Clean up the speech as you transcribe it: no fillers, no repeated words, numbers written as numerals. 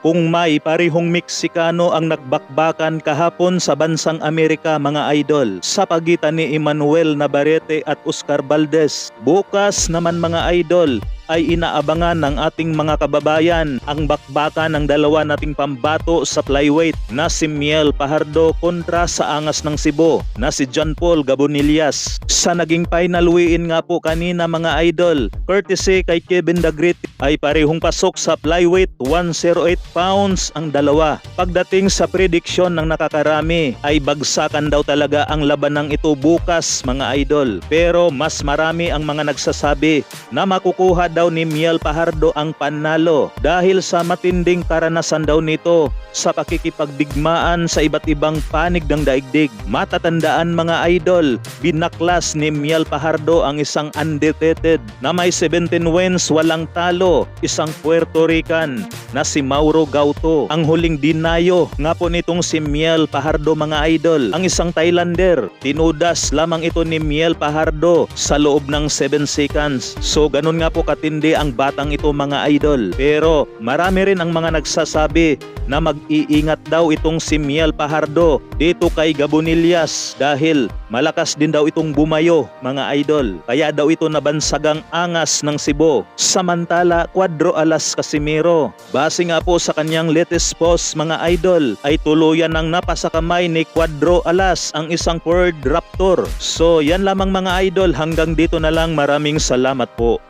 kung may parehong Meksikano ang nagbakbakan kahapon sa bansang Amerika mga idol sa pagitan ni Emmanuel Navarrete at Oscar Valdez. Bukas naman mga idol ay inaabangan ng ating mga kababayan ang bakbakan ng dalawa nating pambato sa flyweight na si Miel Fajardo kontra sa Angas ng Cebu na si John Paul Gabonillas. Sa naging final weigh-in nga po kanina mga idol, courtesy kay Kevin the Great, ay parehong pasok sa flyweight 108 pounds ang dalawa. Pagdating sa prediction ng nakakarami ay bagsakan daw talaga ang labanang ito bukas mga idol. Pero mas marami ang mga nagsasabi na makukuha daw ni Miel Fajardo ang panalo dahil sa matinding karanasan daw nito sa pakikipagdigmaan sa iba't ibang panig ng daigdig. Matatandaan mga idol, binaklas ni Miel Fajardo ang isang undefeated na may 17 wins walang talo, isang Puerto Rican na si Mauro Gauto. Ang huling dinayo nga po nitong si Miel Fajardo mga idol, ang isang Thailander. Tinudas lamang ito ni Miel Fajardo sa loob ng 7 seconds. So ganun nga po katindi ang batang ito mga idol. Pero marami rin ang mga nagsasabi na mag-iingat daw itong si Miel Fajardo dito kay Gabonillas dahil malakas din daw itong bumayo mga idol. Kaya daw ito nabansagang Angas ng Cebu. Samantala, Cuadro Alas Casimiro, base nga po sa kanyang latest post mga idol, ay tuluyan ng napasakamay ni Cuadro Alas ang isang Ford Raptor. So yan lamang mga idol, hanggang dito na lang, maraming salamat po.